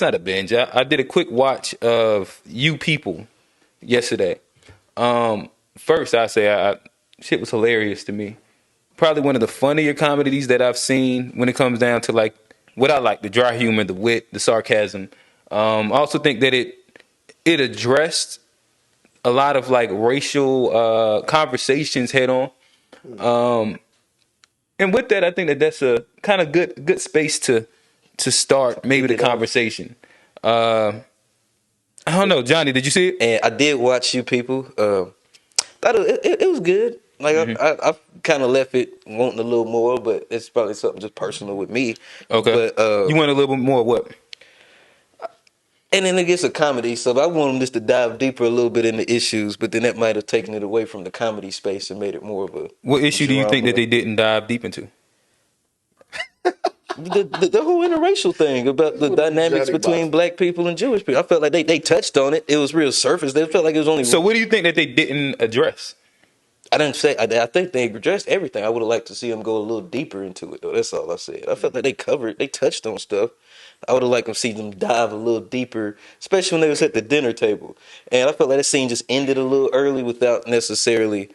not a binge. I did a quick watch of You People yesterday. First, I say shit was hilarious to me. Probably one of the funnier comedies that I've seen when it comes down to like what I like, the dry humor, the wit, the sarcasm. I also think that it addressed a lot of like racial conversations head on. And with that, I think that that's a kind of good space to start maybe the conversation. I don't know, Johnny, did you see it? And I did watch You People. Thought it was good. Like I kind of left it wanting a little more, but it's probably something just personal with me. Okay. But You want a little bit more what? and then it gets a comedy, so I want them just to dive deeper a little bit into issues. But then that might have taken it away from the comedy space and made it more of a What issue do you think that drama. they didn't dive deep into? The whole interracial thing about the dynamics between black people and Jewish people. I felt like they touched on it. It was real surface. They felt like it was only. So what do you think that they didn't address? I didn't say. I think they addressed everything. I would have liked to see them go a little deeper into it, though. That's all I said. I felt like they touched on stuff. I would have liked to see them dive a little deeper, especially when they was at the dinner table. And I felt like that scene just ended a little early without necessarily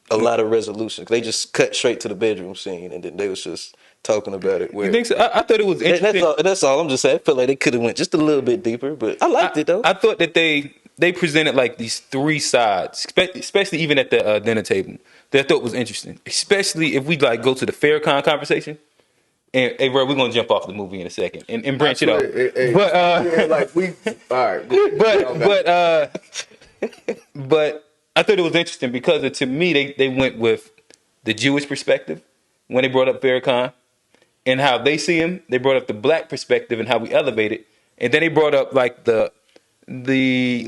a lot of resolution. They just cut straight to the bedroom scene, and then they was just talking about it. Where, You think so? I thought it was interesting. that's all. I'm just saying. I felt like they could have went just a little bit deeper, but I liked it though. I thought that they presented like these three sides, especially even at the dinner table, that I thought was interesting. Especially if we like go to the Farrakhan conversation. And hey, bro, we're gonna jump off the movie in a second and branch it off. But yeah, like we all right. But I thought it was interesting because to me they went with the Jewish perspective when they brought up Farrakhan and how they see him. They brought up the black perspective and how we elevate it, and then they brought up like the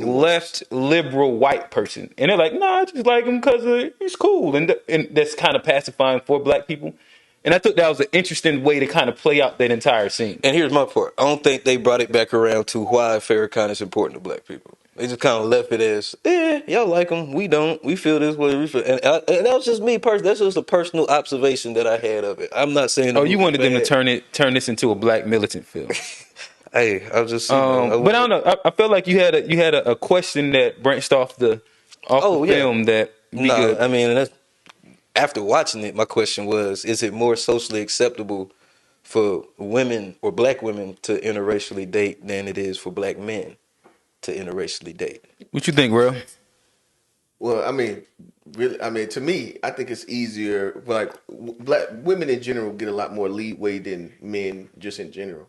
left liberal white person, and they're like, nah, I just like him because he's cool, and that's kind of pacifying for black people. And I thought that was an interesting way to kind of play out that entire scene. And here's my part. I don't think they brought it back around to why Farrakhan is important to black people. They just kind of left it as, y'all like him. We don't. We feel this way. We feel, and that was just me personally. That's just a personal observation that I had of it. I'm not saying. Oh, you wanted them to turn this into a black militant film. Hey, I was just. But I don't know. I felt like you had a question that branched off the film that. No, I mean that's. After watching it, my question was, is it more socially acceptable for women or black women to interracially date than it is for black men to interracially date? What you think, bro? Well, I mean, really, I mean, to me, I think it's easier. Like black women in general get a lot more leeway than men, just in general.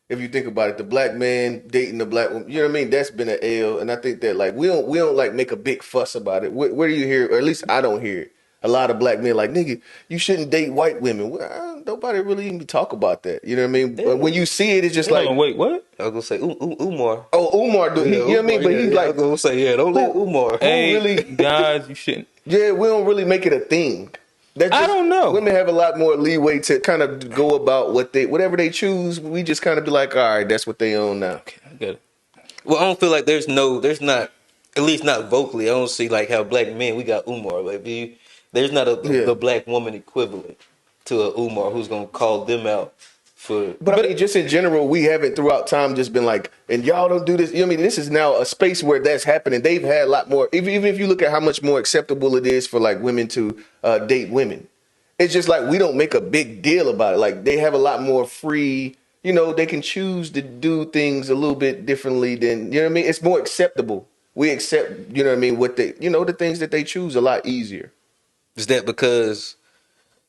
If you think about it, the black man dating the black woman, you know what I mean? That's been an L, and I think that like we don't like make a big fuss about it. Where do you hear? Or at least I don't hear it. A lot of black men like, nigga, you shouldn't date white women. Well, nobody really even talk about that. You know what I mean? But when you see it, it's just like, wait, what? I was gonna say Umar. oh, Umar, you know what I mean? But he's like, I was gonna say, don't let Umar. Hey, really, guys, you shouldn't. Yeah, we don't really make it a thing. That's just, I don't know. Women have a lot more leeway to kind of go about whatever they choose. We just kind of be like, all right, that's what they own now. Okay, I get it. Well, I don't feel like there's not, at least not vocally. I don't see like how black men we got Umar. Like, there's not the black woman equivalent to a Umar who's gonna call them out for. But I mean, just in general, we haven't throughout time just been like, and y'all don't do this. You know what I mean? This is now a space where that's happening. They've had a lot more. Even if you look at how much more acceptable it is for like women to date women, it's just like we don't make a big deal about it. Like they have a lot more free. You know, they can choose to do things a little bit differently than, you know what I mean? It's more acceptable. We accept, you know what I mean, the things that they choose a lot easier. Is that because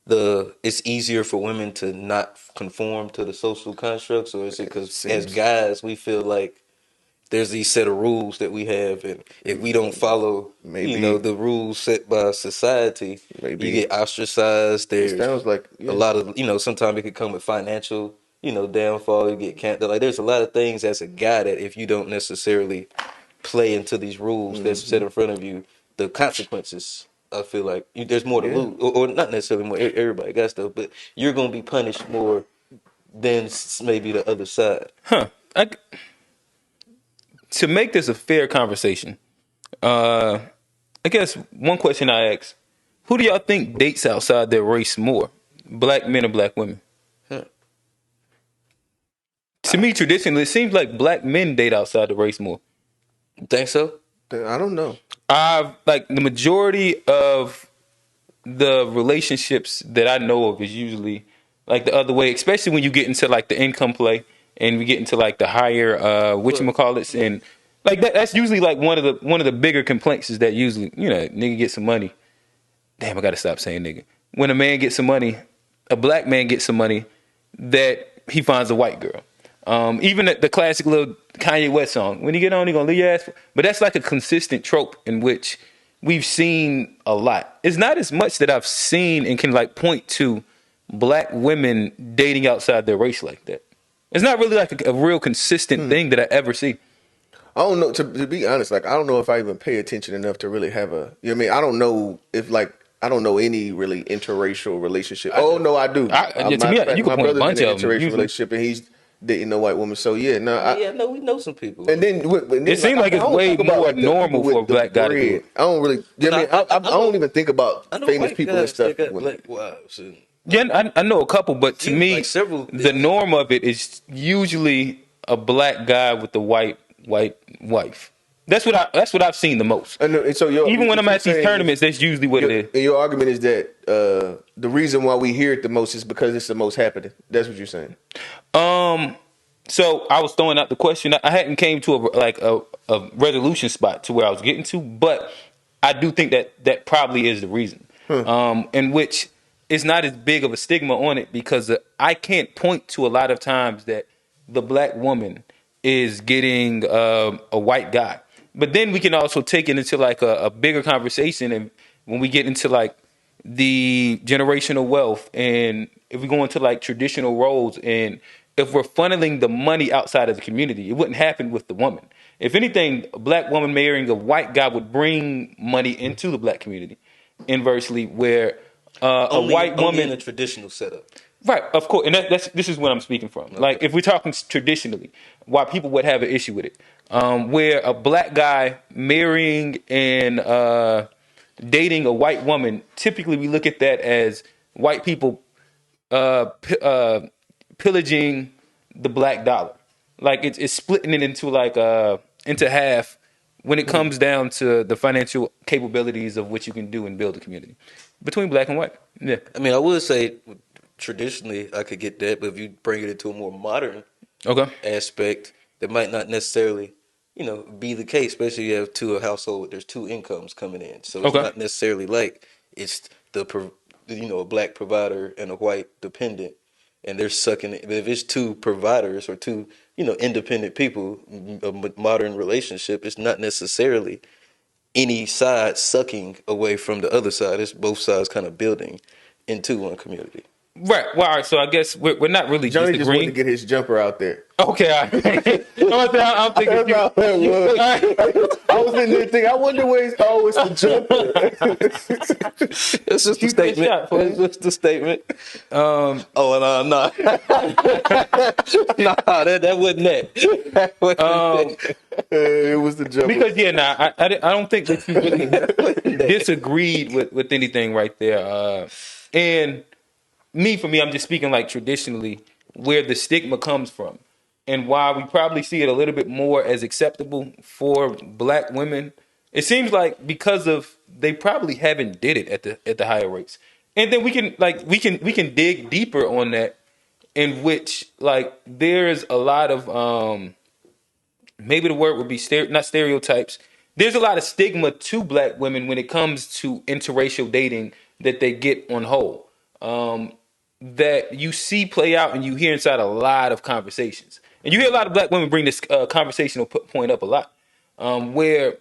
it's easier for women to not conform to the social constructs, or is it because as guys we feel like there's these set of rules that we have, and if we don't follow, the rules set by society, you get ostracized. There's sounds like a lot of, sometimes it could come with financial, downfall. You get canceled. Like there's a lot of things as a guy that if you don't necessarily play into these rules that's set in front of you, the consequences. I feel like there's more to lose, or not necessarily more. Everybody got stuff, but you're gonna be punished more than maybe the other side. To make this a fair conversation, I guess one question I ask: who do y'all think dates outside their race more, black men or black women? to me, traditionally, it seems like black men date outside the race more. You think so? I don't know. I've like the majority of the relationships that I know of is usually like the other way, especially when you get into like the income play and we get into like the higher whatchamacallits and like that's usually like one of the bigger complaints is that usually, nigga get some money. Damn, I gotta stop saying nigga. When a man gets some money, a black man gets some money, that he finds a white girl. Even the classic little Kanye West song, when you get on, he gonna leave your ass. But that's like a consistent trope in which we've seen a lot. It's not as much that I've seen and can like point to black women dating outside their race like that. It's not really like a real consistent thing that I ever see. I don't know. To be honest, like I don't know if I even pay attention enough to really have a. You know what I mean? I don't know if like I don't know any really interracial relationship. Oh no, I do. To me, you can point a bunch in an of them. interracial relationship, and he's dating a white woman. So yeah, no. No, we know some people. And then It seems like it's way more normal for a black guy to do it. I don't really. You know what I mean? I don't even think about famous people and stuff. Got black wives. Yeah, I know a couple, but to me, like several the norm of it is usually a black guy with a white wife. That's what I've seen the most. And so even when I'm at these tournaments, that's usually what it is. And your argument is that the reason why we hear it the most is because it's the most happening. That's what you're saying. So I was throwing out the question. I hadn't came to a resolution spot to where I was getting to, but I do think that probably is the reason. In which it's not as big of a stigma on it because I can't point to a lot of times that the black woman is getting a white guy. But then we can also take it into like a bigger conversation, and when we get into like the generational wealth, and if we go into like traditional roles, and if we're funneling the money outside of the community, it wouldn't happen with the woman. If anything, a black woman marrying a white guy would bring money into the black community. Inversely, where a white woman in a traditional setup. Right, of course, and this is what I'm speaking from. Okay. Like, if we're talking traditionally, why people would have an issue with it, where a black guy marrying and dating a white woman, typically we look at that as white people pillaging the black dollar. Like it's splitting it into half when it comes down to the financial capabilities of what you can do and build a community between black and white. Yeah, I mean, I would say traditionally I could get that, but if you bring it into a more modern aspect, that might not necessarily, be the case. Especially if you have a household, there's two incomes coming in, so it's not necessarily like it's a black provider and a white dependent, and they're sucking it. But if it's two providers or two, independent people, a modern relationship, it's not necessarily any side sucking away from the other side. It's both sides kind of building into one community. Right. Well, all right. So I guess we're not really Johnny disagreeing. just wanted to get his jumper out there. Okay. All right. I'm thinking. That's all it was. I was in there thinking, I wonder where he's always the jumper. It's just a statement. It's just a statement. No, that wasn't that. It was the jumper. Because I don't think that you really disagreed with anything right there. And for me, I'm just speaking like traditionally where the stigma comes from and why we probably see it a little bit more as acceptable for black women. It seems like because of they probably haven't did it at the higher rates. And then we can dig deeper on that, in which like there's a lot of maybe the word would be not stereotypes. There's a lot of stigma to black women when it comes to interracial dating that they get on whole. That you see play out and you hear inside a lot of conversations. And you hear a lot of black women bring this conversational point up a lot, where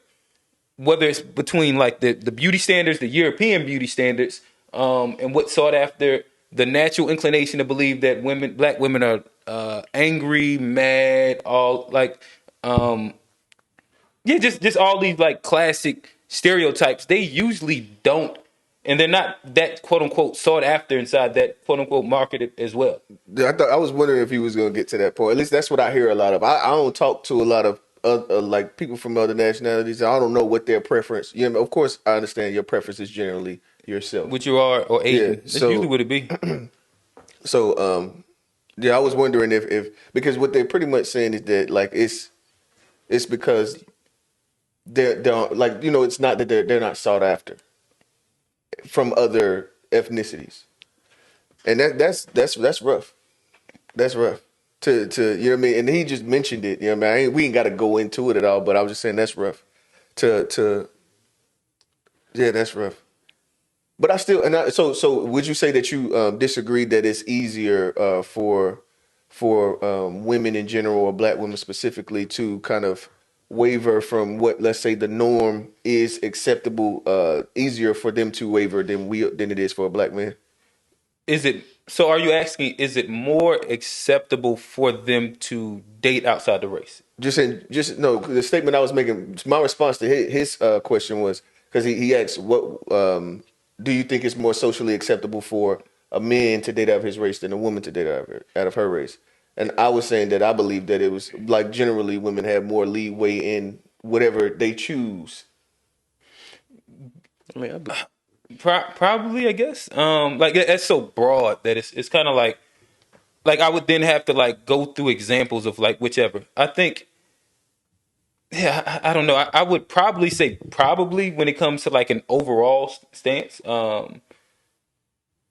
whether it's between like the beauty standards, the European beauty standards, and what's sought after, the natural inclination to believe that black women are angry, mad, all like, just all these like classic stereotypes. They usually don't. And they're not that quote unquote sought after inside that quote unquote market as well. I was wondering if he was going to get to that point. At least that's what I hear a lot of. I don't talk to a lot of like people from other nationalities. I don't know what their preference. Of course, I understand your preference is generally yourself, which you are or Asian. Yeah, That's usually what it be. So, Yeah, I was wondering if because what they're pretty much saying is that like it's because they're like it's not that they're not sought after from other ethnicities, and that's rough. That's rough. To you know what I mean, and he just mentioned it. You know what I mean, we ain't got to go into it at all, but I was just saying that's rough. To yeah, that's rough. But I still so would you say that you disagree that it's easier for women in general or black women specifically to kind of waver from what, let's say, the norm is acceptable, easier for them to waver than it is for a black man? Is it so? Are you asking? Is it more acceptable for them to date outside the race? Just no. The statement I was making, my response to his question was because he asked, "What do you think is more socially acceptable for a man to date out of his race than a woman to date out of her race?" And I was saying that I believe that it was like generally women have more leeway in whatever they choose. I mean, Probably, I guess. Like that's so broad that it's kind of like I would then have to like go through examples of like whichever. I think, yeah, I don't know. I would probably say probably when it comes to like an overall stance.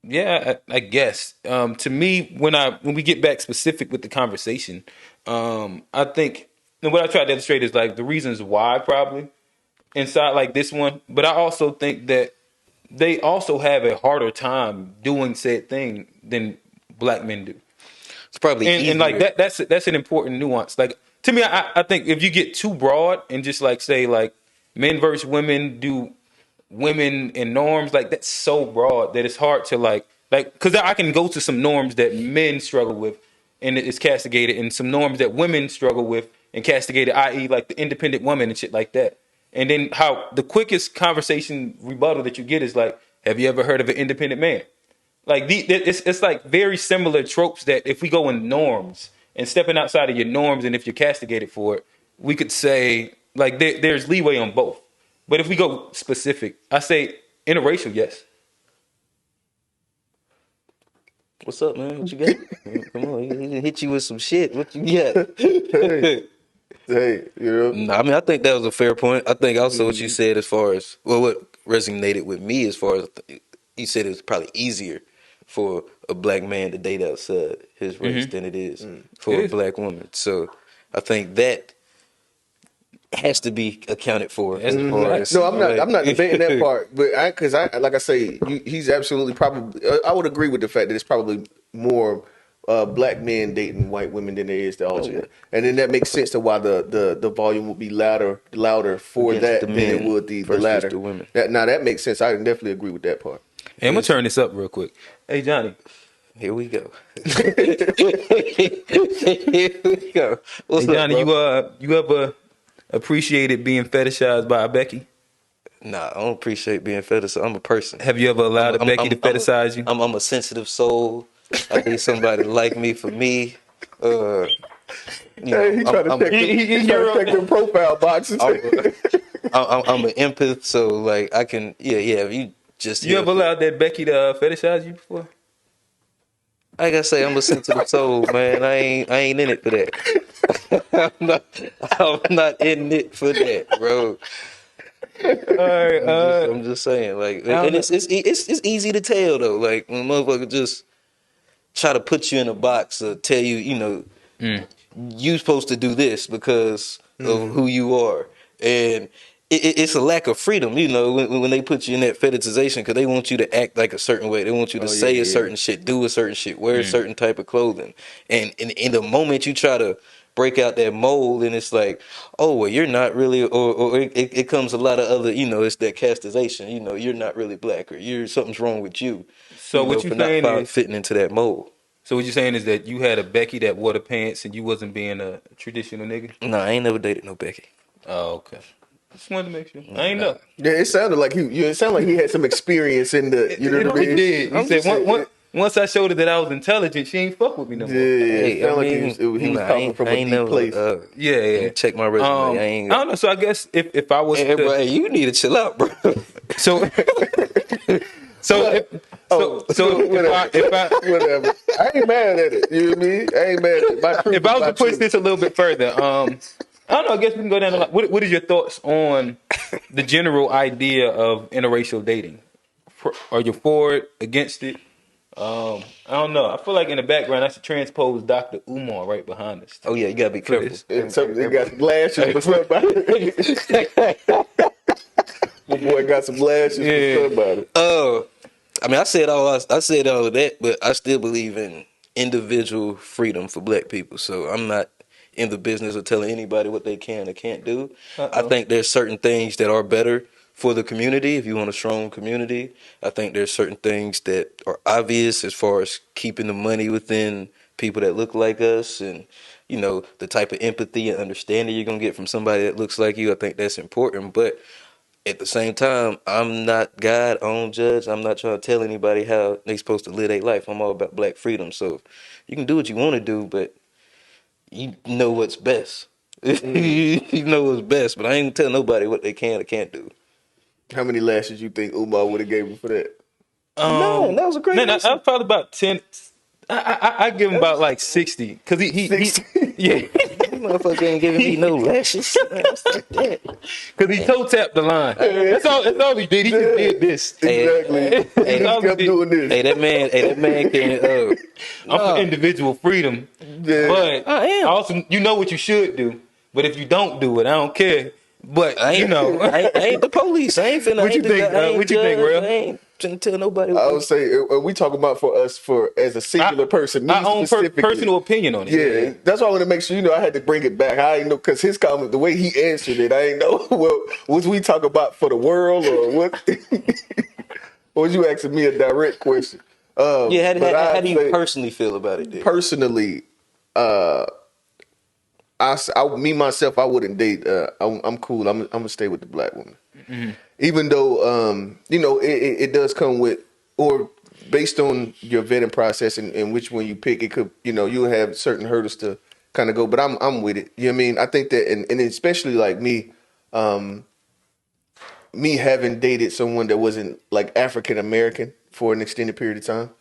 Yeah, I guess. To me, when we get back specific with the conversation, I think and what I try to illustrate is like the reasons why probably inside like this one, but I also think that they also have a harder time doing said thing than black men do. it's probably And like easier. that's an important nuance. Like to me, I think if you get too broad and just like say like men versus women do women and norms, like that's so broad that it's hard to like because I can go to some norms that men struggle with and it's castigated, and some norms that women struggle with and castigated, i.e., like the independent woman and shit like that. And then how the quickest conversation rebuttal that you get is like, "Have you ever heard of an independent man?" Like it's like very similar tropes that if we go in norms and stepping outside of your norms, and if you're castigated for it, we could say like there's leeway on both. But if we go specific, I say interracial, yes. What's up, man? What you got? Come on, he hit you with some shit. What you got? Hey, hey, Nah, I mean, I think that was a fair point. I think also what you said as far as what resonated with me as far as you said it was probably easier for a black man to date outside his race than it is for It a is. black woman. So I think that has to be accounted for That's as the far fact. as No, I'm not. like, I'm not debating that part, but because I, like I say, he's absolutely probably. I would agree with the fact that it's probably more black men dating white women than there is the oh yeah, alternate, and then that makes sense to why the volume would be louder for against the that than it men would the versus latter. the women. Now that makes sense. I can definitely agree with that part. Hey, I'm gonna turn this up real quick. Hey Johnny, Here we go. Here we go. What's hey up, Johnny, bro? you ever appreciated being fetishized by a Becky? Nah, I don't appreciate being fetishized. I'm a person. Have you ever allowed a Becky to fetishize you? I'm a sensitive soul. I need somebody to like me for me. Uh, you know, Hey, he trying to check. He trying to check them profile boxes. I'm an empath, so like I can, yeah. If you just You here ever for- allowed that Becky to fetishize you before? like I say, I'm a sensitive soul, man. I ain't in it for that. I'm not in it for that, bro. All right, I'm just saying, like, I don't and know. it's easy to tell though. Like when a motherfucker just try to put you in a box or tell you, you supposed to do this because of who you are, and it's a lack of freedom, when they put you in that fetishization because they want you to act like a certain way. They want you to say a certain shit, do a certain shit, wear a certain type of clothing, and in the moment you try to break out that mold, and it's like, oh well, you're not really, or it comes a lot of other, it's that castization. You're not really black, or something's wrong with you. So what you for not saying is, fitting into that mold. so what you saying is that you had a Becky that wore the pants and you wasn't being a traditional nigga? No, I ain't never dated no Becky. Oh, okay. Just wanted to make sure. I ain't know. Yeah, it sounded like it sounded like he had some experience in the. You know what I mean? It did. He I'm said just saying, once I showed her that I was intelligent, she ain't fuck with me no more. Yeah, it Hey, sounded like he was talking from a deep place. Yeah, yeah. Check my resume. I don't know. So I guess if I was Hey, to, bro, you need to chill out, bro. so so So if I whatever. I ain't mad at it. You know what I mean? I ain't mad at it. My truth if I is was my to push truth. this a little bit further, I don't know. I guess we can go down the line. What is your thoughts on the general idea of interracial dating? Are you for it, against it? I don't know. I feel like in the background I should transpose Dr. Umar right behind us Oh yeah, you gotta be for careful. this. And something they got some lashes for somebody. My boy got some lashes Yeah. for somebody. I mean, I said all of that, but I still believe in individual freedom for Black people. So I'm not in the business of telling anybody what they can or can't do. I think there's certain things that are better for the community. If you want a strong community, I think there's certain things that are obvious as far as keeping the money within people that look like us, and the type of empathy and understanding you're gonna get from somebody that looks like you. I think that's important, but at the same time, I'm not God, I don't judge. I'm not trying to tell anybody how they supposed to live their life. I'm all about Black freedom. So you can do what you want to do, but you know what's best. You know what's best, but I ain't gonna tell nobody what they can or can't do. How many lashes you think Umar would have gave him for that? No, that was a great Man, answer. I'm probably about 10. I give him about like 60 because he 60. yeah You motherfucker ain't giving me no lashes. Man, fuck that. because he toe tapped the line. That's all he did. He just did this. Exactly. He That's all just he kept did. doing this. Hey, that man can. I'm for individual freedom, Yeah. but I am. also you know what you should do. But if you don't do it, I don't care. But I ain't, I ain't the police. I ain't finna. What you think, what you think, Real? I ain't finna tell nobody. I would say we talking about for us for as a singular person, me I own specifically. personal opinion on it. Yeah, that's why I want to make sure I had to bring it back. I ain't know because his comment, the way he answered it, I ain't know. Well, was we talk about for the world or what? Or was you asking me a direct question? Yeah, but how I'd do you say personally feel about it? Then? personally, me myself, I wouldn't date. I'm cool. I'm gonna stay with the Black woman, even though it does come with or based on your vetting process and which one you pick, it could you'll have certain hurdles to kind of go. But I'm with it. You know what I mean? I think that and especially like me having dated someone that wasn't like African American for an extended period of time,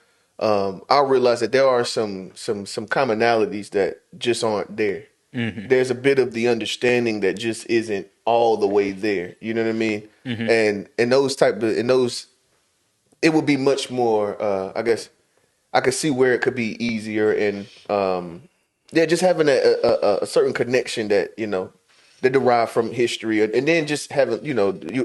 I realized that there are some commonalities that just aren't there. There's a bit of the understanding that just isn't all the way there. You know what I mean? And those it would be much more. I guess I could see where it could be easier and just having a certain connection that that derive from history, and then just having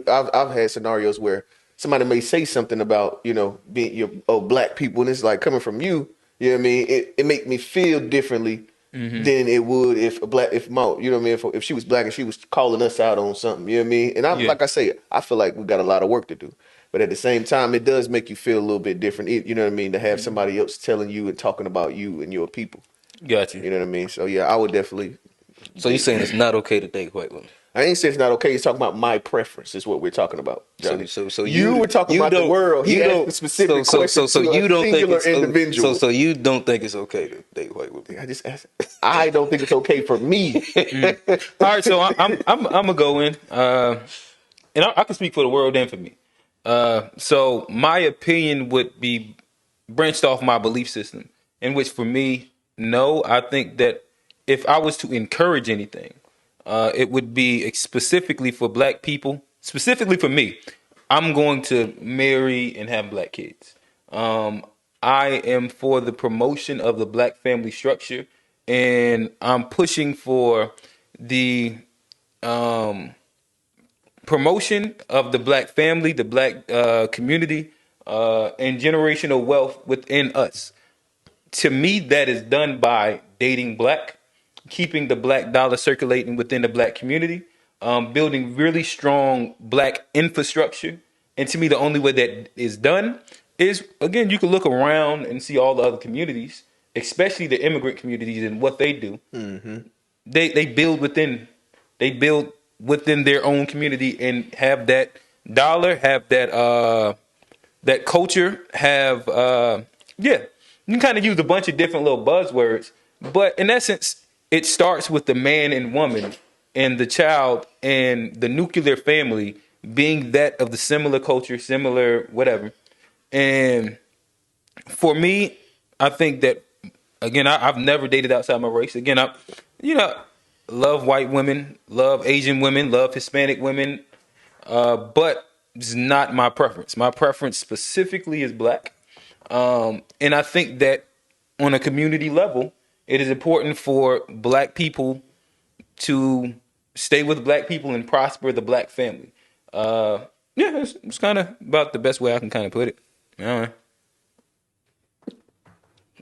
I've had scenarios where somebody may say something about being Black people, and it's like coming from you. You know what I mean? It make me feel differently than it would if if she was Black and she was calling us out on something. You know what I mean? And like I say, I feel like we got a lot of work to do. But at the same time, it does make you feel a little bit different. You know what I mean? To have somebody else telling you and talking about you and your people. Got you. You know what I mean? So yeah, I would definitely. So you saying it's not okay to date white women? I ain't saying it's not okay. He's talking about my preference. Is what we're talking about, Johnny. So you were talking about the world. He asked a specific question so to you a don't think singular it's individual. So you don't think it's okay to date white women? I just asked. I don't think it's okay for me. All right, so I'm gonna go in, and I can speak for the world and for me. So my opinion would be branched off my belief system, in which for me, no, I think that if I was to encourage anything, it would be specifically for Black people, specifically for me. I'm going to marry and have Black kids. I am for the promotion of the Black family structure, and I'm pushing for the promotion of the Black family, the Black community, and generational wealth within us. To me, that is done by dating Black, keeping the Black dollar circulating within the Black community, building really strong Black infrastructure. And to me, the only way that is done is, again, you can look around and see all the other communities, especially the immigrant communities and what they do. They build within their own community and have that dollar, have that culture, have you can kind of use a bunch of different little buzzwords, but in essence, it starts with the man and woman and the child and the nuclear family being that of the similar culture, similar whatever. And For me, I think that again, I've never dated outside my race. Again, you know, love white women, love Asian women, love Hispanic women, but it's not my preference. My preference specifically is black, and I think that on a community level, it is important for black people to stay with black people and prosper the black family. Yeah, it's kind of about the best way I can kind of put it. Yeah.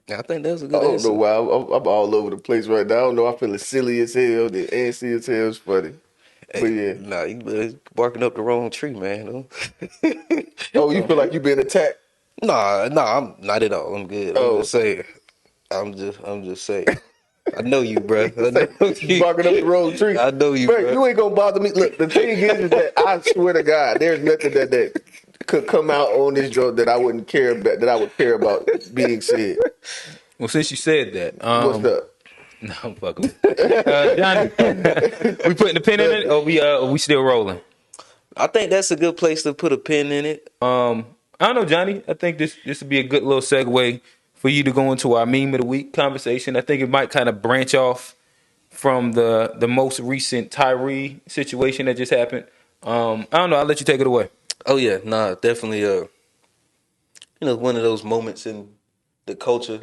I think that's a I good don't know answer. why I'm all over the place right now. I don't know. I feel silly as hell. The antsy as hell is funny. But Hey, yeah. nah, you better barking up the wrong tree, man. Oh, you feel like you being attacked? Nah, I'm not at all. I'm good. I'm Oh, just saying. I'm just saying. I know you, bro. I say know you you. barking up the wrong tree. I know you, Bro, bro. you ain't gonna bother me. Look, the thing is that I swear to God, there's nothing that could come out on this joke that I wouldn't care about, that I would care about being said. Well, since you said that, What's up? no, fuck 'em. Johnny, we putting the pin in it, or we still rolling? I think that's a good place to put a pin in it. I don't know, Johnny. I think this would be a good little segue for you to go into our meme of the week conversation. I think it might kind of branch off from the most recent Tyree situation that just happened. I don't know. I'll let you take it away. Oh yeah, nah, definitely. One of those moments in the culture